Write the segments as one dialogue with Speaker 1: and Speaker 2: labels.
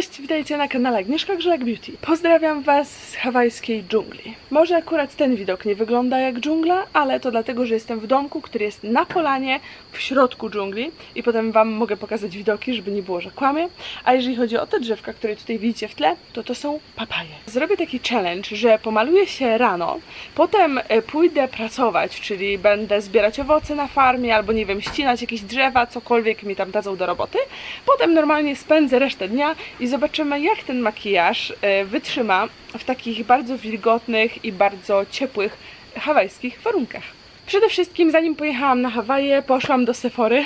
Speaker 1: Cześć, witajcie na kanale Agnieszka Grzelak Beauty. Pozdrawiam Was z hawajskiej dżungli. Może akurat ten widok nie wygląda jak dżungla, ale to dlatego, że jestem w domku, który jest na polanie w środku dżungli i potem Wam mogę pokazać widoki, żeby nie było, że kłamię. A jeżeli chodzi o te drzewka, które tutaj widzicie w tle, to są papaje. Zrobię taki challenge, że pomaluję się rano, potem pójdę pracować, czyli będę zbierać owoce na farmie albo nie wiem, ścinać jakieś drzewa, cokolwiek mi tam dadzą do roboty. Potem normalnie spędzę resztę dnia i zobaczymy, jak ten makijaż wytrzyma w takich bardzo wilgotnych i bardzo ciepłych hawajskich warunkach. Przede wszystkim, zanim pojechałam na Hawaje, poszłam do Sephory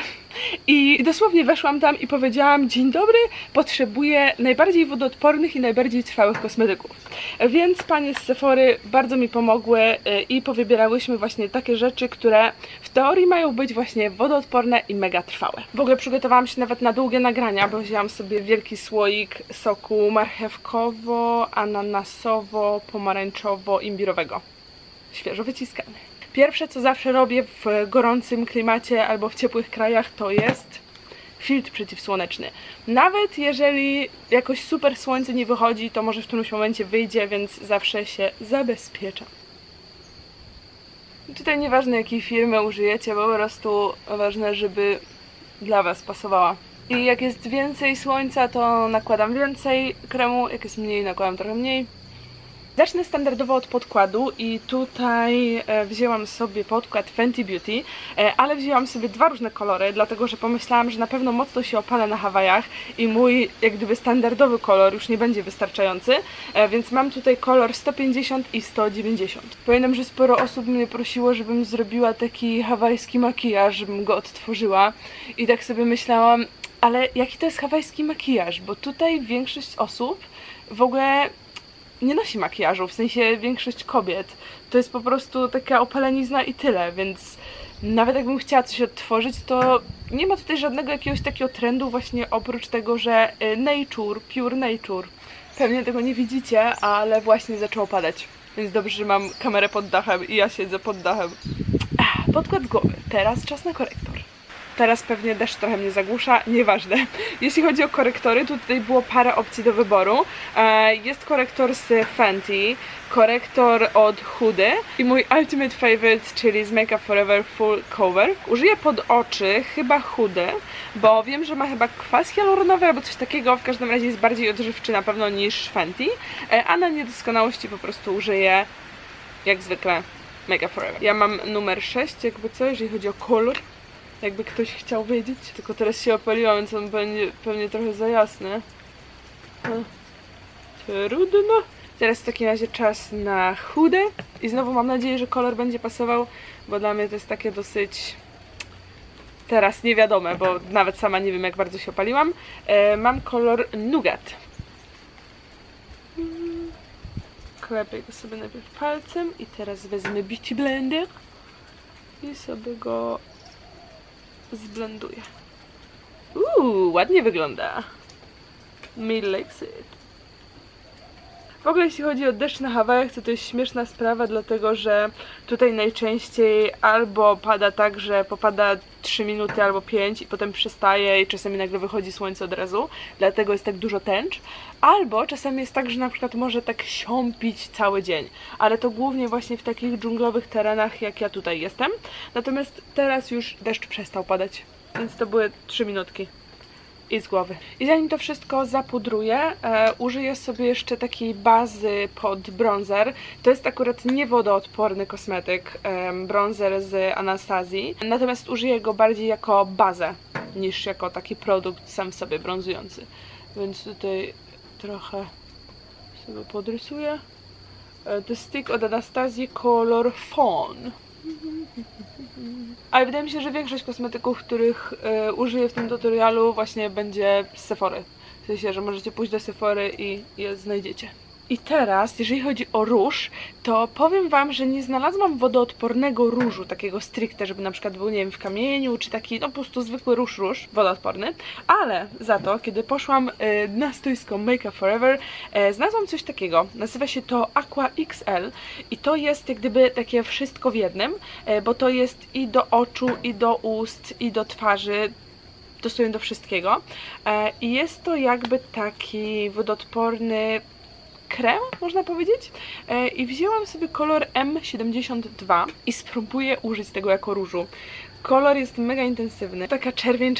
Speaker 1: i dosłownie weszłam tam i powiedziałam: dzień dobry, potrzebuję najbardziej wodoodpornych i najbardziej trwałych kosmetyków. Więc panie z Sephory bardzo mi pomogły i powybierałyśmy właśnie takie rzeczy, które w teorii mają być właśnie wodoodporne i mega trwałe. W ogóle przygotowałam się nawet na długie nagrania, bo wzięłam sobie wielki słoik soku marchewkowo-ananasowo-pomarańczowo-imbirowego. Świeżo wyciskany. Pierwsze, co zawsze robię w gorącym klimacie albo w ciepłych krajach, to jest filtr przeciwsłoneczny. Nawet jeżeli jakoś super słońce nie wychodzi, to może w którymś momencie wyjdzie, więc zawsze się zabezpieczam. Tutaj nieważne, jakiej firmy użyjecie, po prostu ważne, żeby dla Was pasowała. I jak jest więcej słońca, to nakładam więcej kremu, jak jest mniej, nakładam trochę mniej. Zacznę standardowo od podkładu i tutaj wzięłam sobie podkład Fenty Beauty, ale wzięłam sobie dwa różne kolory, dlatego że pomyślałam, że na pewno mocno się opalę na Hawajach i mój jak gdyby standardowy kolor już nie będzie wystarczający, więc mam tutaj kolor 150 i 190. Pamiętam, że sporo osób mnie prosiło, żebym zrobiła taki hawajski makijaż, żebym go odtworzyła i tak sobie myślałam, ale jaki to jest hawajski makijaż, bo tutaj większość osób w ogóle nie nosi makijażu, w sensie większość kobiet. To jest po prostu taka opalenizna i tyle, więc nawet jakbym chciała coś odtworzyć, to nie ma tutaj żadnego jakiegoś takiego trendu właśnie oprócz tego, że nature, pure nature. Pewnie tego nie widzicie, ale właśnie zaczęło padać. Więc dobrze, że mam kamerę pod dachem i ja siedzę pod dachem. Podkład z głowy. Teraz czas na korektor. Teraz pewnie deszcz trochę mnie zagłusza, nieważne. Jeśli chodzi o korektory, to tutaj było parę opcji do wyboru. Jest korektor z Fenty, korektor od Hudy i mój ultimate favorite, czyli z Make Up For Ever Full Cover. Użyję pod oczy chyba Hudy, bo wiem, że ma chyba kwas hialuronowy albo coś takiego, w każdym razie jest bardziej odżywczy na pewno niż Fenty, a na niedoskonałości po prostu użyję jak zwykle Make Up For Ever. Ja mam numer 6, jakby co, jeżeli chodzi o kolor. Jakby ktoś chciał wiedzieć. Tylko teraz się opaliłam, więc on będzie pewnie trochę za jasny. Trudno. Teraz w takim razie czas na Hudę. I znowu mam nadzieję, że kolor będzie pasował, bo dla mnie to jest takie dosyć teraz niewiadome, bo nawet sama nie wiem, jak bardzo się opaliłam. Mam kolor Nougat. Klepię go sobie najpierw palcem i teraz wezmę Beauty Blender i sobie go zblenduję. Ładnie wygląda. Me likes it. W ogóle jeśli chodzi o deszcz na Hawajach, to jest śmieszna sprawa, dlatego że tutaj najczęściej albo pada tak, że popada 3 minuty albo 5 i potem przestaje i czasami nagle wychodzi słońce od razu, dlatego jest tak dużo tęcz, albo czasami jest tak, że na przykład może tak siąpić cały dzień, ale to głównie właśnie w takich dżunglowych terenach, jak ja tutaj jestem. Natomiast teraz już deszcz przestał padać, więc to były 3 minutki. I z głowy. I zanim to wszystko zapudruję, użyję sobie jeszcze takiej bazy pod bronzer. To jest akurat niewodoodporny kosmetyk, bronzer z Anastazji. Natomiast użyję go bardziej jako bazę, niż jako taki produkt sam w sobie brązujący. Więc tutaj trochę sobie podrysuję. To jest stick od Anastazji, kolor Fawn. Ale wydaje mi się, że większość kosmetyków, których użyję w tym tutorialu, właśnie będzie z Sephory. W sensie, że możecie pójść do Sephory i je znajdziecie. I teraz, jeżeli chodzi o róż, to powiem Wam, że nie znalazłam wodoodpornego różu, takiego stricte, żeby na przykład był, nie wiem, w kamieniu, czy taki, no po prostu zwykły róż wodoodporny. Ale za to, kiedy poszłam na stoisko Make Up For Ever, znalazłam coś takiego. Nazywa się to Aqua XL i to jest jak gdyby takie wszystko w jednym, bo to jest i do oczu, i do ust, i do twarzy. dostuję do wszystkiego. I jest to jakby taki wodoodporny krem, można powiedzieć. I wzięłam sobie kolor M72 i spróbuję użyć tego jako różu. Kolor jest mega intensywny, taka czerwień,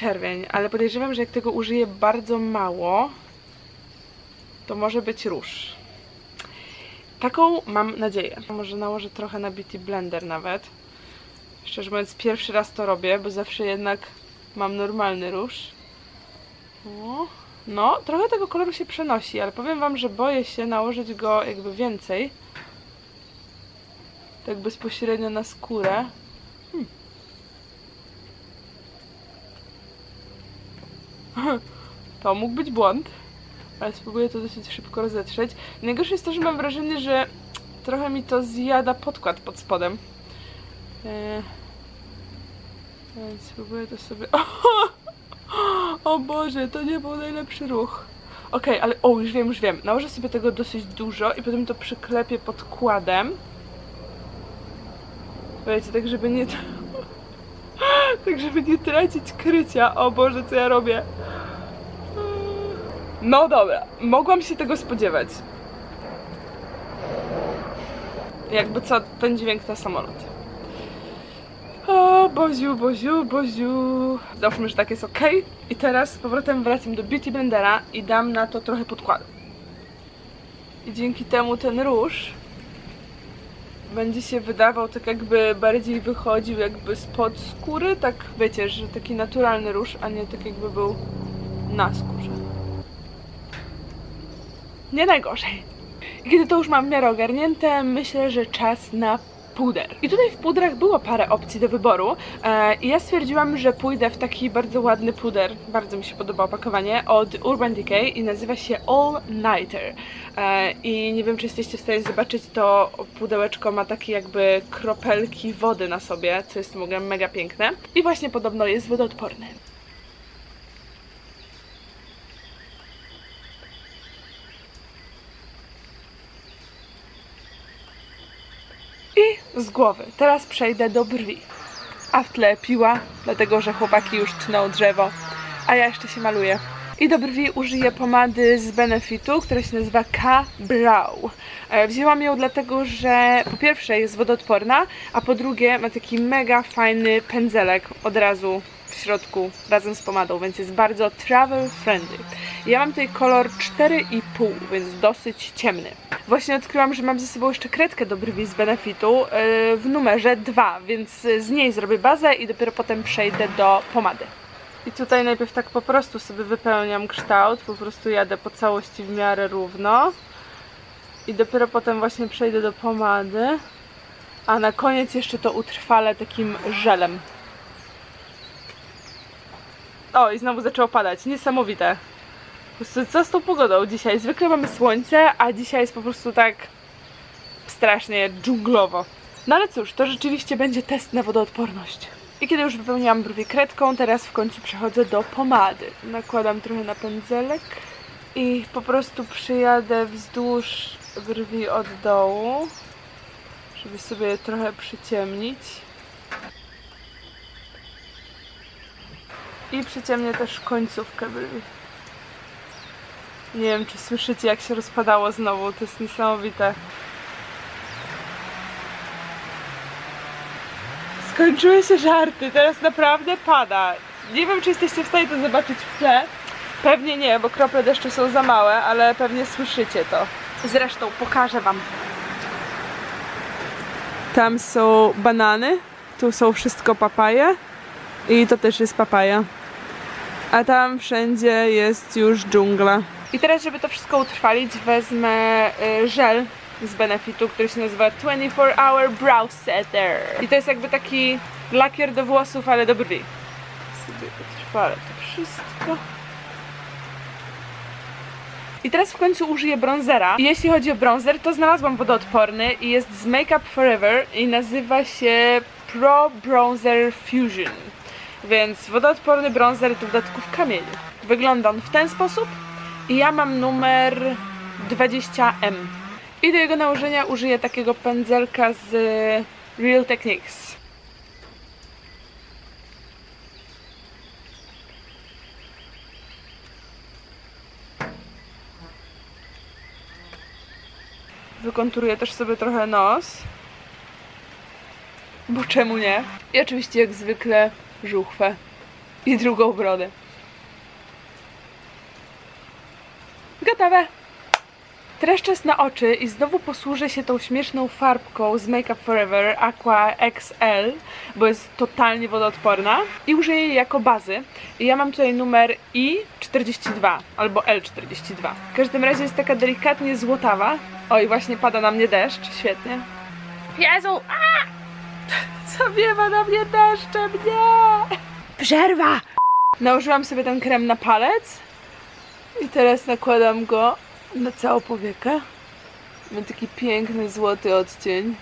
Speaker 1: ale podejrzewam, że jak tego użyję bardzo mało, to może być róż. Taką mam nadzieję. Może nałożę trochę na Beauty Blender nawet. Szczerze mówiąc, pierwszy raz to robię, bo zawsze jednak mam normalny róż. O. No, trochę tego koloru się przenosi, ale powiem wam, że boję się nałożyć go jakby więcej. Tak bezpośrednio na skórę. To mógł być błąd, ale spróbuję to dosyć szybko rozetrzeć. Najgorsze jest to, że mam wrażenie, że trochę mi to zjada podkład pod spodem. Więc spróbuję to sobie... O Boże, to nie był najlepszy ruch. Okej, ale już wiem. Nałożę sobie tego dosyć dużo i potem to przyklepię podkładem. Wiecie, tak żeby nie... tak żeby nie tracić krycia. O Boże, co ja robię? No dobra, mogłam się tego spodziewać. Jakby co, ten dźwięk to samolot. O Boziu. Załóżmy, że tak jest ok. I teraz z powrotem wracam do Beauty Blendera i dam na to trochę podkładu. I dzięki temu ten róż będzie się wydawał tak jakby bardziej wychodził jakby spod skóry. Tak wiecie, że taki naturalny róż, a nie tak jakby był na skórze. Nie najgorzej. I kiedy to już mam w miarę ogarnięte, myślę, że czas na puder. I tutaj w pudrach było parę opcji do wyboru i ja stwierdziłam, że pójdę w taki bardzo ładny puder, bardzo mi się podoba opakowanie, od Urban Decay i nazywa się All Nighter. I nie wiem, czy jesteście w stanie zobaczyć, to pudełeczko ma takie jakby kropelki wody na sobie, co jest w ogóle mega piękne. I właśnie podobno jest wodoodporny. I z głowy. Teraz przejdę do brwi. A w tle piła, dlatego że chłopaki już tną drzewo, a ja jeszcze się maluję. I do brwi użyję pomady z Benefitu, która się nazywa K-Brow. Wzięłam ją dlatego, że po pierwsze jest wodoodporna, a po drugie ma taki mega fajny pędzelek od razu w środku razem z pomadą, więc jest bardzo travel friendly. Ja mam tutaj kolor 4,5, więc dosyć ciemny. Właśnie odkryłam, że mam ze sobą jeszcze kredkę do brwi z Benefitu w numerze 2, więc z niej zrobię bazę i dopiero potem przejdę do pomady. I tutaj najpierw tak po prostu sobie wypełniam kształt, po prostu jadę po całości w miarę równo. I dopiero potem właśnie przejdę do pomady. A na koniec jeszcze to utrwalę takim żelem. O, i znowu zaczęło padać. Niesamowite. Po prostu co z tą pogodą dzisiaj? Zwykle mamy słońce, a dzisiaj jest po prostu tak strasznie dżunglowo. No ale cóż, to rzeczywiście będzie test na wodoodporność. I kiedy już wypełniłam brwi kredką, teraz w końcu przechodzę do pomady. Nakładam trochę na pędzelek i po prostu przyjadę wzdłuż brwi od dołu, żeby sobie je trochę przyciemnić. I przyciemnię też końcówkę brwi. Nie wiem, czy słyszycie, jak się rozpadało znowu, to jest niesamowite. Skończyły się żarty, teraz naprawdę pada. Nie wiem, czy jesteście w stanie to zobaczyć w tle. Pewnie nie, bo krople deszczu są za małe, ale pewnie słyszycie to. Zresztą pokażę wam. Tam są banany, tu są wszystko papaje i to też jest papaja. A tam wszędzie jest już dżungla. I teraz, żeby to wszystko utrwalić, wezmę żel z Benefitu, który się nazywa 24-Hour Brow Setter. I to jest jakby taki lakier do włosów, ale do brwi. Sobie utrwalę to wszystko. I teraz w końcu użyję bronzera. I jeśli chodzi o bronzer, to znalazłam wodoodporny i jest z Make Up Forever i nazywa się Pro Bronzer Fusion. Więc wodoodporny bronzer to w dodatku w kamieniu. Wygląda on w ten sposób i ja mam numer 20M. I do jego nałożenia użyję takiego pędzelka z Real Techniques. Wykonturuję też sobie trochę nos. Bo czemu nie? I oczywiście jak zwykle żuchwę. I drugą brodę. Gotowe! Teraz czas na oczy i znowu posłużę się tą śmieszną farbką z Make Up For Ever Aqua XL, bo jest totalnie wodoodporna i użyję jej jako bazy. I ja mam tutaj numer I42 albo L42. W każdym razie jest taka delikatnie złotawa. Oj, właśnie pada na mnie deszcz, świetnie. Jezu! Zawiewa na mnie deszczem, nie! Przerwa! Nałożyłam sobie ten krem na palec i teraz nakładam go na całą powiekę. Mam taki piękny, złoty odcień.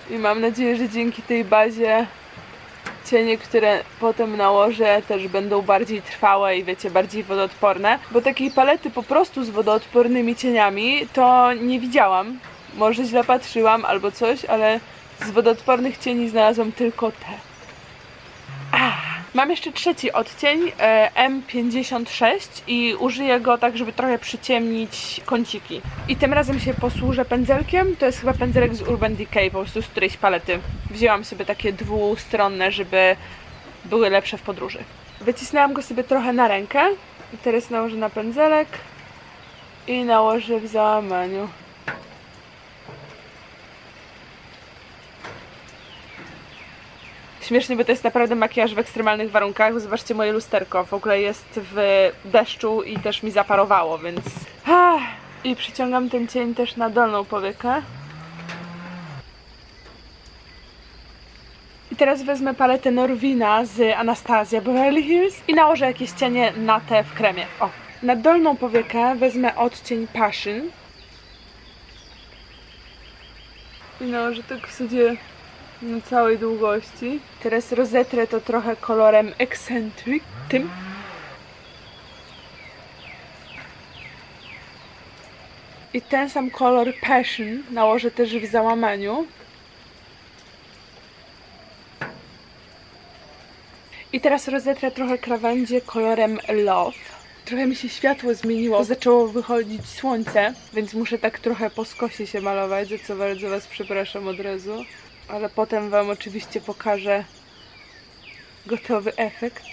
Speaker 1: I mam nadzieję, że dzięki tej bazie cienie, które potem nałożę, też będą bardziej trwałe i wiecie, bardziej wodoodporne. Bo takiej palety po prostu z wodoodpornymi cieniami to nie widziałam. Może źle patrzyłam albo coś, ale z wodoodpornych cieni znalazłam tylko te. Mam jeszcze trzeci odcień, M56 i użyję go tak, żeby trochę przyciemnić kąciki. I tym razem się posłużę pędzelkiem, to jest chyba pędzelek z Urban Decay, po prostu z którejś palety. Wzięłam sobie takie dwustronne, żeby były lepsze w podróży. Wycisnęłam go sobie trochę na rękę i teraz nałożę na pędzelek i nałożę w załamaniu. Śmiesznie, bo to jest naprawdę makijaż w ekstremalnych warunkach. Zobaczcie moje lusterko. W ogóle jest w deszczu i też mi zaparowało, więc... I przyciągam ten cień też na dolną powiekę. I teraz wezmę paletę Norwina z Anastasia Beverly Hills i nałożę jakieś cienie na te w kremie. O! Na dolną powiekę wezmę odcień Passion. I nałożę tak w sudzie na całej długości. Teraz rozetrę to trochę kolorem Eccentric, tym. I ten sam kolor Passion nałożę też w załamaniu. I teraz rozetrę trochę krawędzie kolorem Love. Trochę mi się światło zmieniło, zaczęło wychodzić słońce, więc muszę tak trochę po skosie się malować, za co bardzo was przepraszam od razu. Ale potem wam oczywiście pokażę gotowy efekt.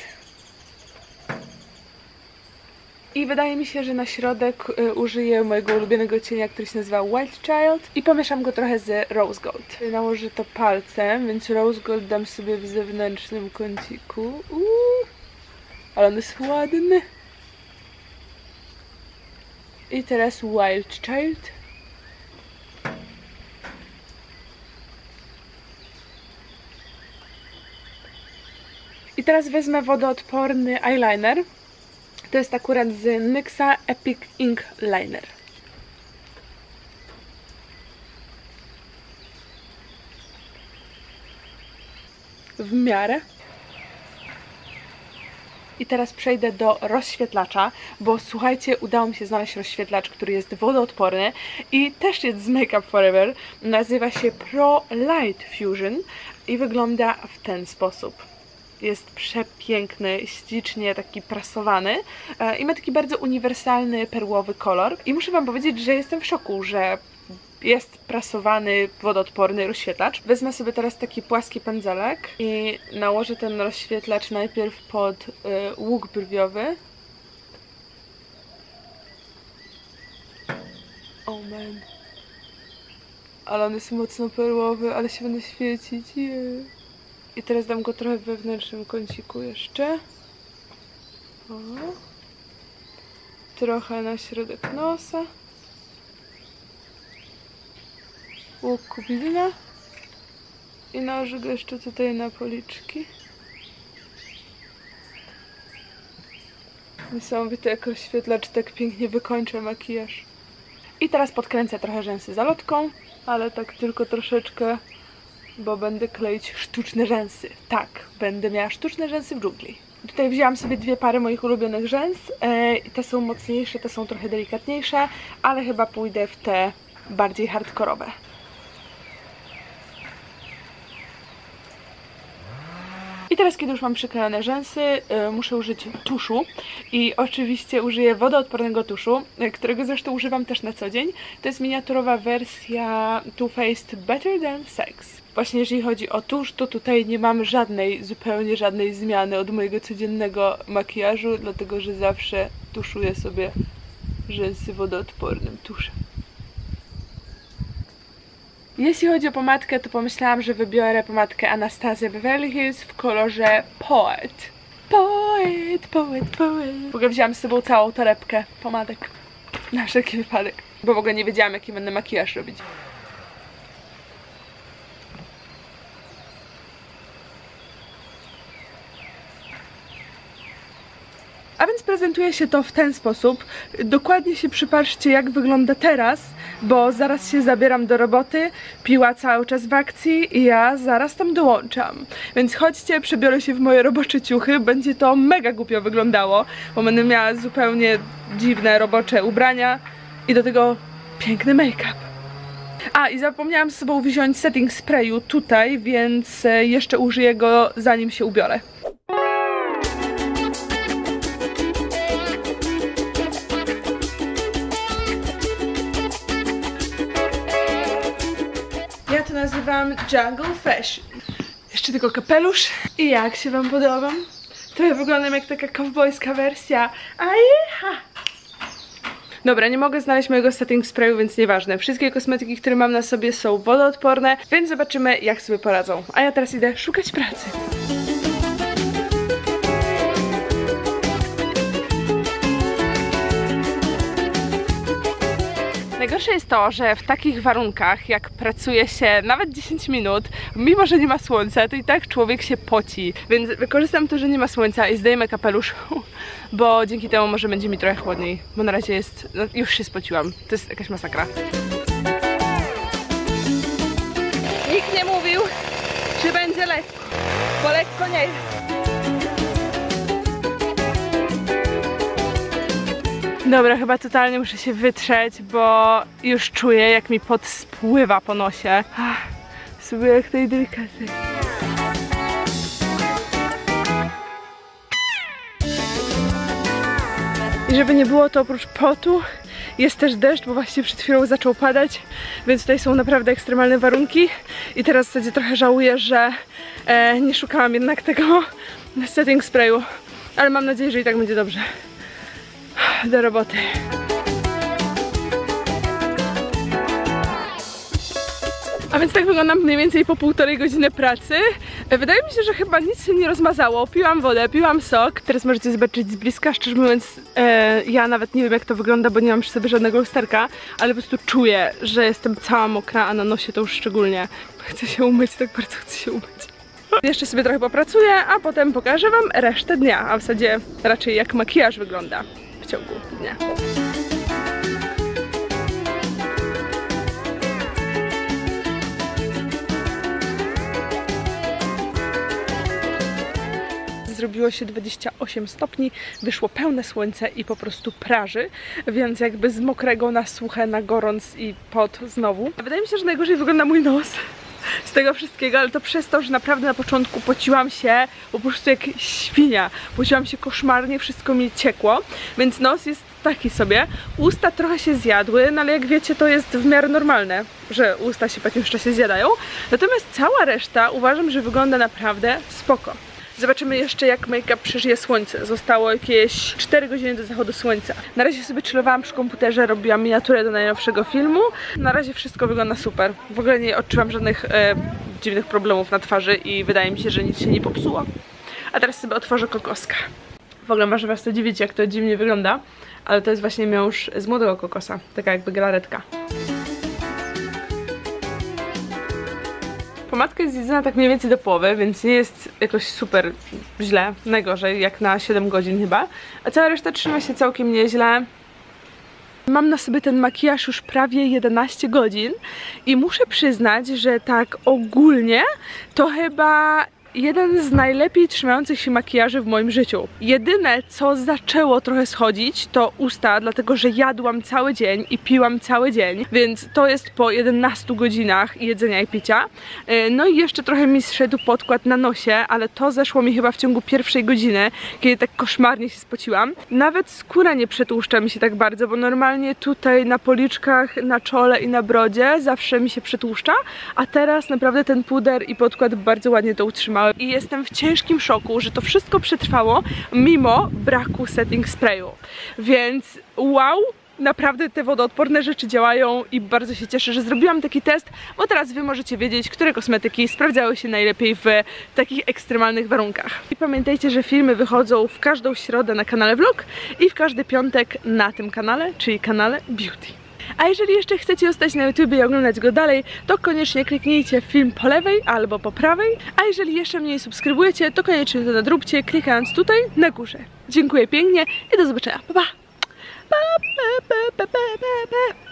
Speaker 1: I wydaje mi się, że na środek użyję mojego ulubionego cienia, który się nazywa Wild Child i pomieszam go trochę z Rose Gold. Nałożę to palcem, więc Rose Gold dam sobie w zewnętrznym kąciku. Ale on jest ładny. I teraz Wild Child. I teraz wezmę wodoodporny eyeliner. To jest akurat z NYXa Epic Ink Liner. W miarę. I teraz przejdę do rozświetlacza, bo słuchajcie, udało mi się znaleźć rozświetlacz, który jest wodoodporny i też jest z Make Up For Ever. Nazywa się Pro Light Fusion i wygląda w ten sposób. Jest przepiękny, ślicznie taki prasowany i ma taki bardzo uniwersalny, perłowy kolor. I muszę wam powiedzieć, że jestem w szoku, że jest prasowany, wodoodporny rozświetlacz. Wezmę sobie teraz taki płaski pędzelek i nałożę ten rozświetlacz najpierw pod łuk brwiowy. Oh man. Ale on jest mocno perłowy, ale się będę świecić. I teraz dam go trochę w wewnętrznym kąciku jeszcze. O. Trochę na środek nosa. Łuk kubilna. I nałożę go jeszcze tutaj na policzki. Niesamowite, jak rozświetlacz tak pięknie wykończa makijaż. I teraz podkręcę trochę rzęsy zalotką, ale tak tylko troszeczkę, bo będę kleić sztuczne rzęsy. Tak, będę miała sztuczne rzęsy w dżungli. Tutaj wzięłam sobie dwie pary moich ulubionych rzęs. Te są mocniejsze, te są trochę delikatniejsze, ale chyba pójdę w te bardziej hardkorowe. I teraz, kiedy już mam przyklejone rzęsy, muszę użyć tuszu i oczywiście użyję wodoodpornego tuszu, którego zresztą używam też na co dzień. To jest miniaturowa wersja Too Faced Better Than Sex. Właśnie jeżeli chodzi o tusz, to tutaj nie mam zupełnie żadnej zmiany od mojego codziennego makijażu, dlatego że zawsze tuszuję sobie rzęsy wodoodpornym tuszem. Jeśli chodzi o pomadkę, to pomyślałam, że wybiorę pomadkę Anastasia Beverly Hills w kolorze Poet. Poet, poet, poet. W ogóle wzięłam z sobą całą torebkę pomadek. Na wszelki wypadek. Bo w ogóle nie wiedziałam, jaki będę makijaż robić. A więc prezentuje się to w ten sposób. Dokładnie się przypatrzcie, jak wygląda teraz, bo zaraz się zabieram do roboty. Piła cały czas w akcji i ja zaraz tam dołączam. Więc chodźcie, przebiorę się w moje robocze ciuchy. Będzie to mega głupio wyglądało, bo będę miała zupełnie dziwne robocze ubrania i do tego piękny make-up. A, i zapomniałam z sobą wziąć setting sprayu tutaj, więc jeszcze użyję go, zanim się ubiorę. Ja to nazywam Jungle Fashion. Jeszcze tylko kapelusz. I jak się wam podobam? Trochę wyglądam jak taka kowbojska wersja. Ajeha! Dobra, nie mogę znaleźć mojego setting sprayu, więc nieważne. Wszystkie kosmetyki, które mam na sobie, są wodoodporne, więc zobaczymy, jak sobie poradzą. A ja teraz idę szukać pracy. Najgorsze jest to, że w takich warunkach, jak pracuje się nawet 10 minut, mimo że nie ma słońca, to i tak człowiek się poci. Więc wykorzystam to, że nie ma słońca i zdejmę kapelusz, bo dzięki temu może będzie mi trochę chłodniej. Bo na razie jest... No, już się spociłam. To jest jakaś masakra. Nikt nie mówił, czy będzie lekko, bo lekko nie jest. Dobra, chyba totalnie muszę się wytrzeć, bo już czuję, jak mi pot spływa po nosie. Sobie jak tej delikatnie. I żeby nie było, to oprócz potu jest też deszcz, bo właśnie przed chwilą zaczął padać, więc tutaj są naprawdę ekstremalne warunki. I teraz w zasadzie trochę żałuję, że nie szukałam jednak tego setting sprayu, ale mam nadzieję, że i tak będzie dobrze. Do roboty. A więc tak wyglądam mniej więcej po 1,5 godziny pracy. Wydaje mi się, że chyba nic się nie rozmazało. Piłam wodę, piłam sok. Teraz możecie zobaczyć z bliska. Szczerze mówiąc, ja nawet nie wiem, jak to wygląda, bo nie mam przy sobie żadnego lusterka, ale po prostu czuję, że jestem cała mokra, a na nosie to już szczególnie. Chcę się umyć, tak bardzo chcę się umyć. Jeszcze sobie trochę popracuję, a potem pokażę wam resztę dnia, a w zasadzie raczej jak makijaż wygląda w ciągu dnia. Zrobiło się 28 stopni, wyszło pełne słońce i po prostu praży, więc jakby z mokrego na suche, na gorąc i pot znowu. Wydaje mi się, że najgorzej wygląda mój nos z tego wszystkiego, ale to przez to, że naprawdę na początku pociłam się po prostu jak świnia. Pociłam się koszmarnie, wszystko mi ciekło, więc nos jest taki sobie. Usta trochę się zjadły, no ale jak wiecie, to jest w miarę normalne, że usta się po jakimś czasie zjadają. Natomiast cała reszta uważam, że wygląda naprawdę spoko. Zobaczymy jeszcze, jak make-up przeżyje słońce. Zostało jakieś 4 godziny do zachodu słońca. Na razie sobie chillowałam przy komputerze, robiłam miniaturę do najnowszego filmu. Na razie wszystko wygląda super. W ogóle nie odczuwam żadnych dziwnych problemów na twarzy i wydaje mi się, że nic się nie popsuło. A teraz sobie otworzę kokoska. W ogóle może was to dziwić, jak to dziwnie wygląda, ale to jest właśnie miąższ z młodego kokosa. Taka jakby galaretka. Pomadka jest zjedzona tak mniej więcej do połowy, więc nie jest jakoś super źle, najgorzej, jak na 7 godzin chyba. A cała reszta trzyma się całkiem nieźle. Mam na sobie ten makijaż już prawie 11 godzin i muszę przyznać, że tak ogólnie to chyba jeden z najlepiej trzymających się makijaży w moim życiu. Jedyne, co zaczęło trochę schodzić, to usta, dlatego że jadłam cały dzień i piłam cały dzień, więc to jest po 11 godzinach jedzenia i picia. No i jeszcze trochę mi zszedł podkład na nosie, ale to zeszło mi chyba w ciągu pierwszej godziny, kiedy tak koszmarnie się spociłam. Nawet skóra nie przetłuszcza mi się tak bardzo, bo normalnie tutaj na policzkach, na czole i na brodzie zawsze mi się przetłuszcza, a teraz naprawdę ten puder i podkład bardzo ładnie to utrzymały. I jestem w ciężkim szoku, że to wszystko przetrwało mimo braku setting sprayu. Więc wow! Naprawdę te wodoodporne rzeczy działają i bardzo się cieszę, że zrobiłam taki test, bo teraz wy możecie wiedzieć, które kosmetyki sprawdzały się najlepiej w takich ekstremalnych warunkach. I pamiętajcie, że filmy wychodzą w każdą środę na kanale Vlog i w każdy piątek na tym kanale, czyli kanale Beauty. A jeżeli jeszcze chcecie zostać na YouTube i oglądać go dalej, to koniecznie kliknijcie w film po lewej albo po prawej, a jeżeli jeszcze mnie nie subskrybujecie, to koniecznie to nadróbcie, klikając tutaj na górze. Dziękuję pięknie i do zobaczenia. Pa, pa! Pa, pa, pa, pa, pa, pa.